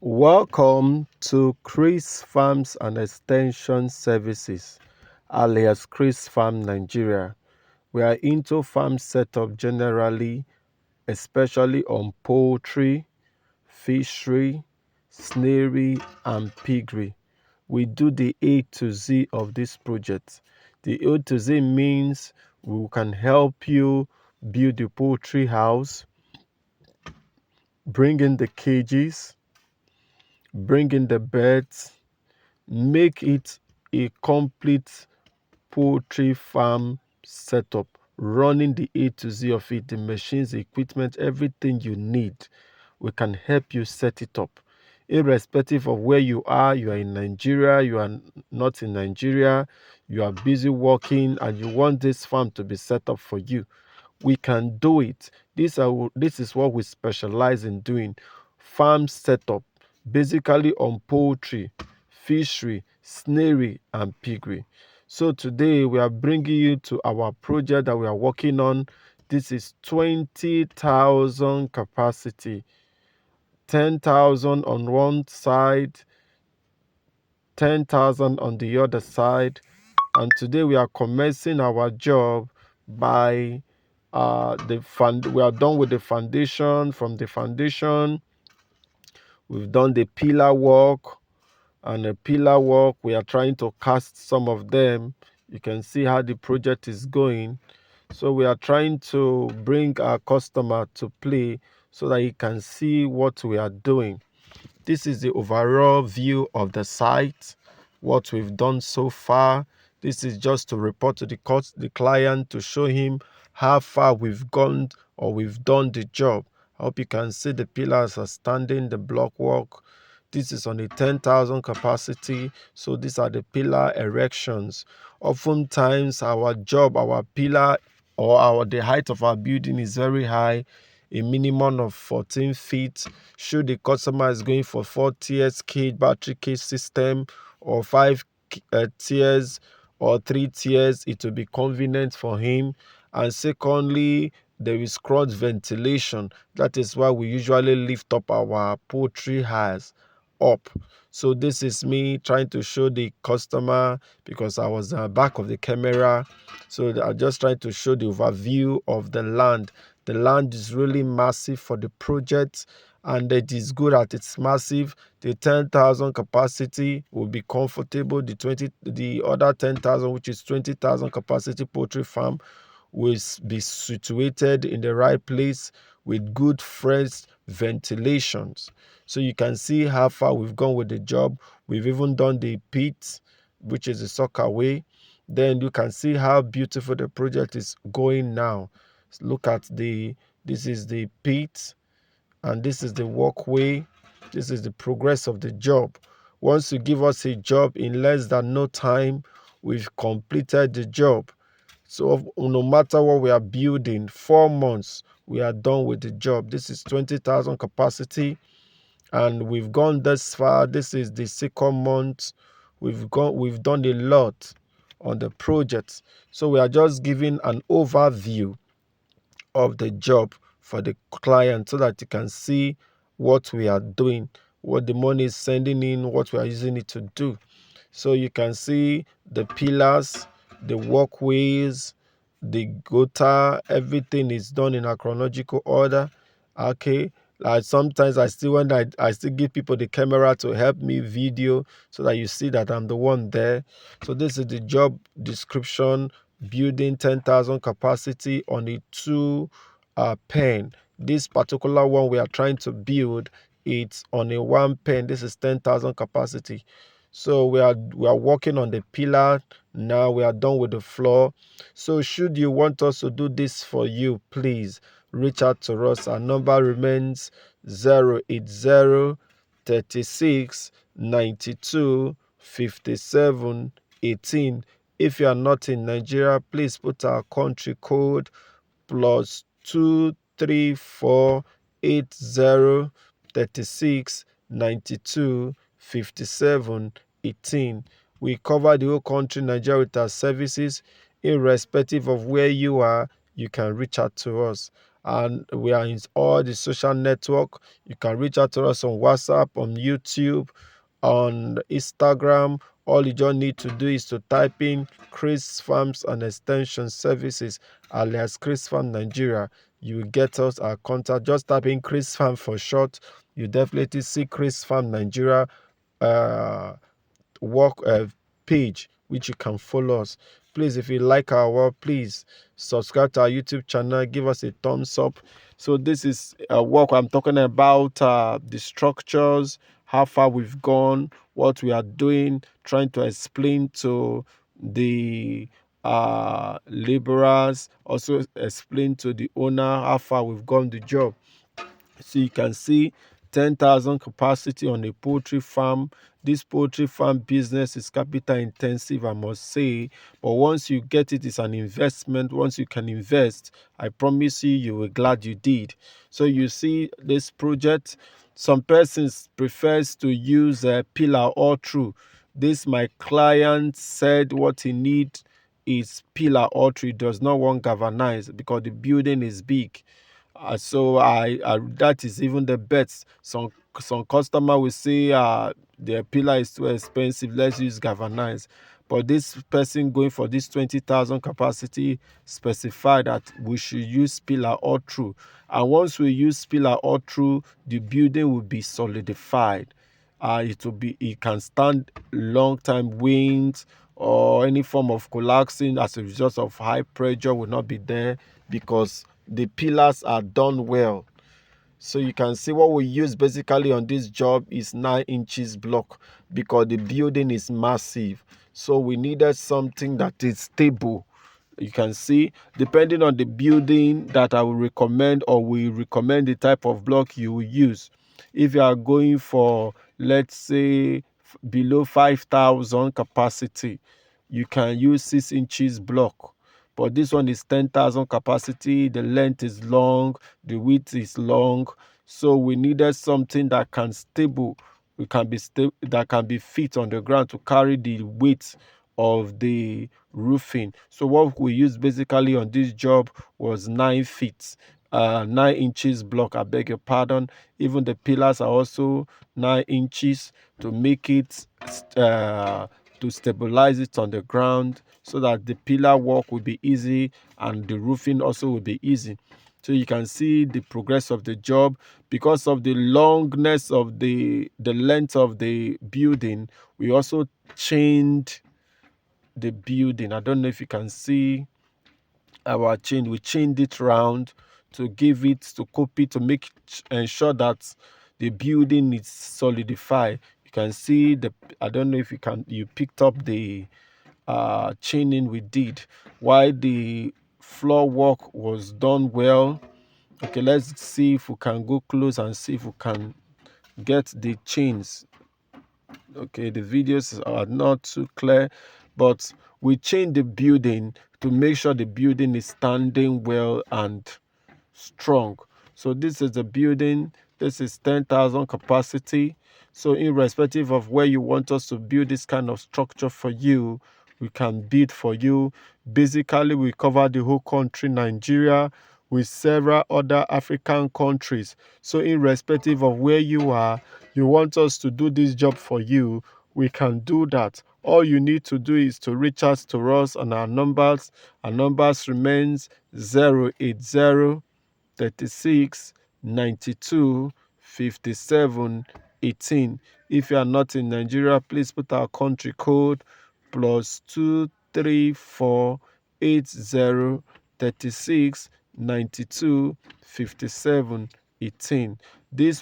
Welcome to Chris Farms and Extension Services, alias Chris Farm Nigeria. We are into farm setup generally, especially on poultry, fishery, snairy, and piggery. We do the A to Z of this project. The A to Z means we can help you build the poultry house, bring in the cages, bring in the beds, make it a complete poultry farm setup, running the A to Z of it, the machines, equipment, everything you need. We can help you set it up. Irrespective of where you are in Nigeria, you are not in Nigeria, you are busy working and you want this farm to be set up for you, we can do it. This is what we specialize in doing: farm setup, basically on poultry, fishery, snairy, and piggery. So today we are bringing you to our project that we are working on. This is 20,000 capacity, 10,000 on one side, 10,000 on the other side. And today we are commencing our job by we are done with the foundation. From the foundation, we've done the pillar work, and the pillar work we are trying to cast some of them. You can see how the project is going. So we are trying to bring our customer to play so that he can see what we are doing. This is the overall view of the site, what we've done so far. This is just to report to the client to show him how far we've gone or we've done the job. I hope you can see the pillars are standing, the block work. This is on a 10,000 capacity. So these are the pillar erections. Oftentimes our job, our pillar or the height of our building is very high, a minimum of 14 feet. Should the customer is going for 4 tiers cage, battery cage system, or 5 tiers or 3 tiers, it will be convenient for him. And secondly, there is cross ventilation. That is why we usually lift up our poultry house up. So this is me trying to show the customer, because I was back of the camera. So I'm just trying to show the overview of the land. The land is really massive for the project, and it is good that it's massive. The 10,000 capacity will be comfortable. The other 10,000, which is 20,000 capacity poultry farm, will be situated in the right place with good fresh ventilations. So you can see how far we've gone with the job. We've even done the pit, which is the soccer way. Then you can see how beautiful the project is going now. Look at this is the pit, and this is the walkway. This is the progress of the job. Once you give us a job in less than no time, we've completed the job. So no matter what we are building, 4 months, we are done with the job. This is 20,000 capacity, and we've gone this far. This is the second month. We've done a lot on the project. So we are just giving an overview of the job for the client so that you can see what we are doing, what the money is sending in, what we are using it to do. So you can see the pillars, the walkways, the gutter, everything is done in a chronological order. Okay. Like sometimes I still give people the camera to help me video so that you see that I'm the one there. So this is the job description: building 10,000 capacity on a 2 pen. This particular one we are trying to build, it's on a 1 pen. This is 10,000 capacity. So we are working on the pillar now. We are done with the floor. So should you want us to do this for you, please reach out to us. Our number remains 080 36 92 57 18. If you are not in Nigeria, please put our country code +2348036925718. We cover the whole country, Nigeria, with our services. Irrespective of where you are, you can reach out to us. and we are in all the social network. You can reach out to us on WhatsApp, on YouTube, on Instagram. All you just need to do is to type in Chris Farms and Extension Services, alias Chris Farm Nigeria. You will get us our contact. Just type in Chris Farm for short. You definitely see Chris Farm Nigeria uh, work page, which you can follow us. Please, if you like our work, please subscribe to our YouTube channel, give us a thumbs up. So this is work I'm talking about, the structures, how far we've gone, what we are doing, trying to explain to the laborers, also explain to the owner how far we've gone the job. So you can see 10,000 capacity on a poultry farm. This poultry farm business is capital intensive, I must say. But once you get it, it's an investment. Once you can invest, I promise you, you will glad you did. So you see this project, some persons prefers to use a pillar all through. This my client said what he need is pillar all through. Does not want galvanized because the building is big. So I that is even the best. Some customer will say the pillar is too expensive. Let's use galvanized. But this person going for this 20,000 capacity specify that we should use pillar all through. And once we use pillar all through, the building will be solidified. It can stand long time winds or any form of collapsing as a result of high pressure will not be there because the pillars are done well. So you can see what we use basically on this job is 9 inches block because the building is massive. So we needed something that is stable. You can see, depending on the building that I will recommend, or we recommend the type of block you will use. If you are going for, let's say, below 5,000 capacity, you can use 6 inches block. But this one is 10,000 capacity. The length is long, the width is long. So we needed something that can stable, that can be fit on the ground to carry the weight of the roofing. So what we used basically on this job was 9 feet, 9 inches block. I beg your pardon. Even the pillars are also 9 inches to make it to stabilize it on the ground so that the pillar work will be easy and the roofing also will be easy. So you can see the progress of the job because of the longness of the length of the building. We also changed the building. I don't know if you can see our change. We changed it round to give it, to copy, to make ensure that the building is solidified. You can see I don't know if you picked up the chaining we did while the floor work was done well. Okay, let's see if we can go close and see if we can get the chains. Okay, the videos are not too clear, but we changed the building to make sure the building is standing well and strong. So this is the building. This is 10,000 capacity. So irrespective of where you want us to build this kind of structure for you, we can build for you. Basically, we cover the whole country, Nigeria, with several other African countries. So irrespective of where you are, you want us to do this job for you, we can do that. All you need to do is to reach out to us on our numbers. Our numbers remains 080 36 92 57 18. If you are not in Nigeria, please put our country code +234 80 36 92 57 18. This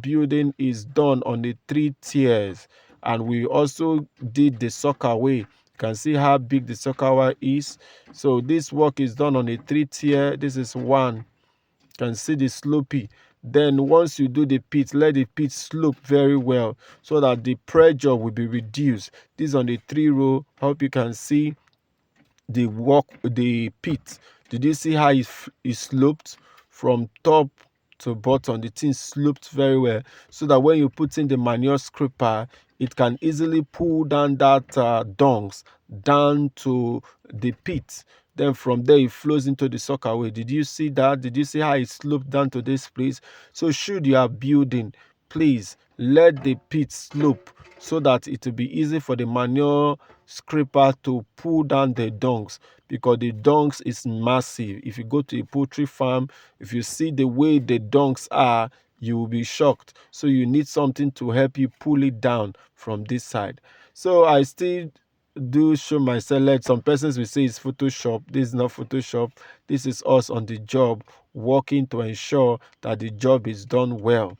building is done on the 3 tiers, and we also did the soccer way. You can see how big the soccer way is. So this work is done on a 3 tier. This is 1. You can see the slopey. Then once you do the pit, let the pit slope very well so that the pressure will be reduced. This is on the 3 row. Hope you can see the pit. Did you see how it sloped from top to bottom? The thing sloped very well so that when you put in the manure scraper, it can easily pull down that dungs down to the pit. Then from there it flows into the sockaway. Did you see that? Did you see how it sloped down to this place? So should you are building, please let the pit slope so that it will be easy for the manure scraper to pull down the dunks, because the dunks is massive. If you go to a poultry farm, if you see the way the dunks are, you will be shocked. So you need something to help you pull it down from this side. So I still do show myself. Let some persons will say it's Photoshop. This is not Photoshop. This is us on the job, working to ensure that the job is done well.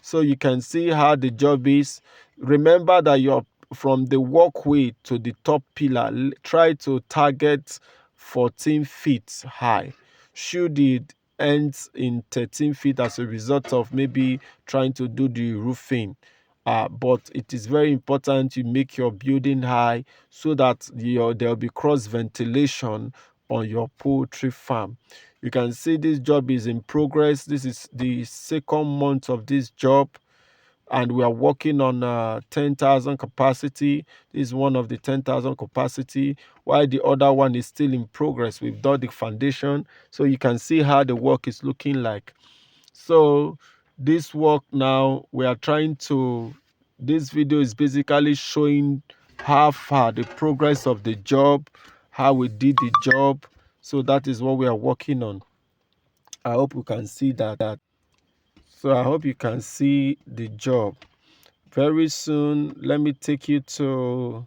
So you can see how the job is. Remember that you're from the walkway to the top pillar. Try to target 14 feet high. Should it ends in 13 feet as a result of maybe trying to do the roofing, but it is very important you make your building high so that there'll be cross ventilation on your poultry farm. You can see this job is in progress. This is the second month of this job, and we are working on 10,000 capacity. This is one of the 10,000 capacity, while the other one is still in progress. We've done the foundation, so you can see how the work is looking like. So this work now, we are trying to, this video is basically showing how far the progress of the job, how we did the job. So that is what we are working on. I hope you can see that. So I hope you can see the job. Very soon, let me take you to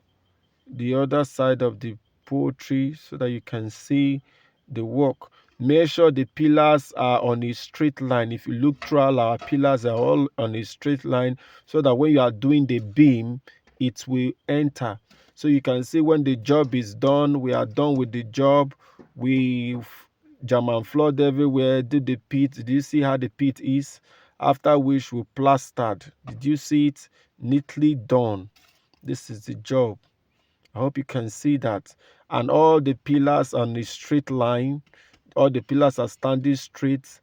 the other side of the poultry so that you can see the work. Make sure the pillars are on a straight line. If you look through, all our pillars are all on a straight line, so that when you are doing the beam, it will enter. So you can see when the job is done, we are done with the job. We've jam and flood everywhere, did the pit. Did you see how the pit is? After which we plastered. Did you see it? Neatly done. This is the job. I hope you can see that. And all the pillars on a straight line. All the pillars are standing straight,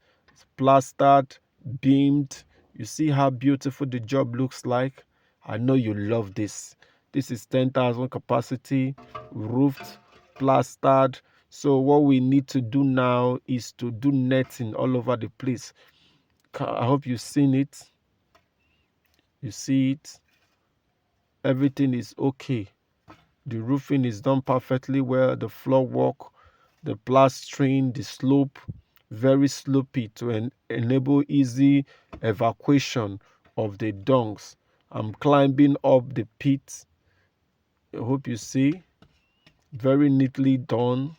plastered, beamed. You see how beautiful the job looks like? I know you love this. This is 10,000 capacity, roofed, plastered. So what we need to do now is to do netting all over the place. I hope you've seen it. You see it. Everything is okay. The roofing is done perfectly well. The floor work, the plastering, the slope, very slopey to enable easy evacuation of the dunks. I'm climbing up the pit. I hope you see. Very neatly done.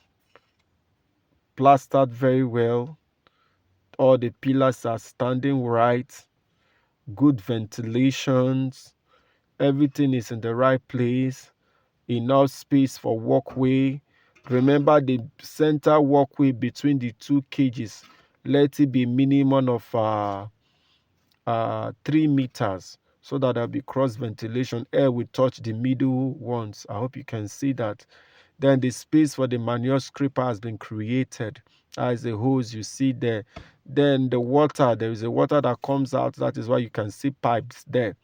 Plastered very well. All the pillars are standing right. Good ventilations. Everything is in the right place. Enough space for walkway. Remember the center walkway between the two cages. Let it be minimum of 3 meters, so that there'll be cross ventilation. Air will touch the middle ones. I hope you can see that. Then the space for the manure scraper has been created. As the hose you see there. Then the water, there is a water that comes out. That is why you can see pipes there.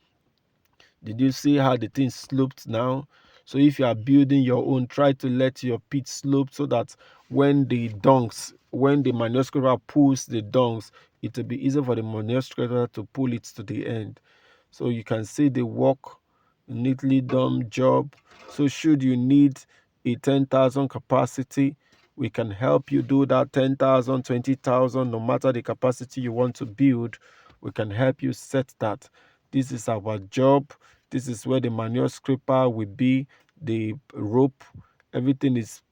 Did you see how the thing sloped now? So if you are building your own, try to let your pit slope so that when the manure scraper pulls the dunks, it will be easier for the manure scraper to pull it to the end. So you can see the work, neatly done job. So should you need a 10,000 capacity, we can help you do that. 10,000, 20,000, no matter the capacity you want to build, we can help you set that. This is our job. This is where the manure scraper will be, the rope. Everything is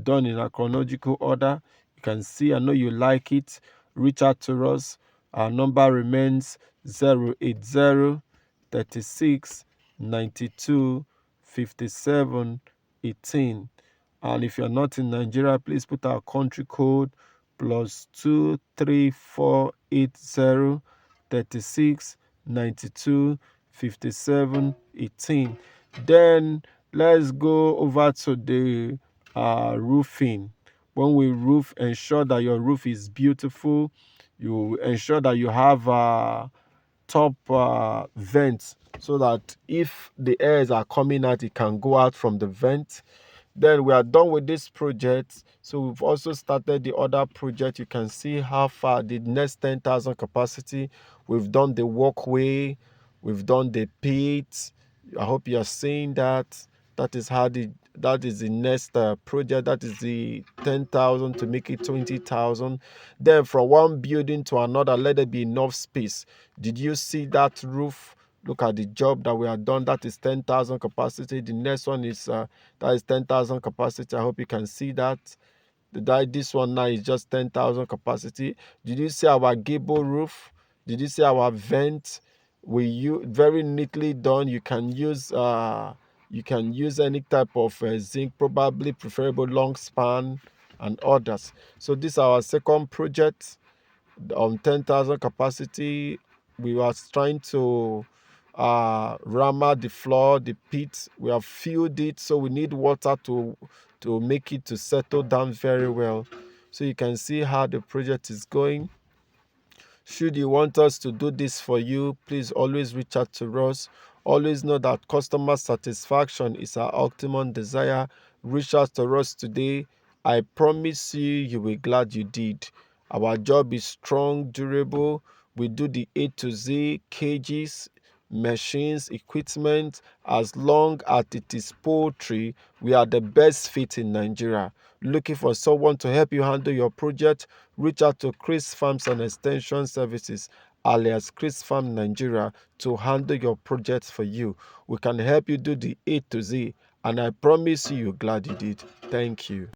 done in a chronological order. You can see, I know you like it. Reach out to us. Our number remains 080 36 92 57 18. And if you're not in Nigeria, please put our country code +23480 36 92 57 18. Then let's go over to the roofing. When we roof, ensure that your roof is beautiful. You ensure that you have top vents, so that if the airs are coming out, it can go out from the vent. Then we are done with this project. So we've also started the other project. You can see how far the next 10,000 capacity. We've done the walkway, we've done the pit. I hope you are seeing that. That is the next project. That is the 10,000 to make it 20,000. Then from one building to another, let there be enough space. Did you see that roof? Look at the job that we have done. That is 10,000 capacity. The next one is that is 10,000 capacity. I hope you can see that. This one now is just 10,000 capacity. Did you see our gable roof? Did you see our vent? We use very neatly done. You can use any type of zinc, probably preferable long span and others. So this is our second project on 10,000 capacity. We were trying to rammer the floor, the pit. We have filled it, so we need water to make it to settle down very well. So you can see how the project is going. Should you want us to do this for you, please always reach out to us. Always know that customer satisfaction is our ultimate desire. Reach out to us today. I promise you, you will be glad you did. Our job is strong, durable. We do the A to Z, cages, machines, equipment. As long as it is poultry, we are the best fit in Nigeria. Looking for someone to help you handle your project? Reach out to Chris Farms and Extension Services, alias Chris Farm Nigeria, to handle your projects for you. We can help you do the A to Z, and I promise you, you're glad you did. Thank you.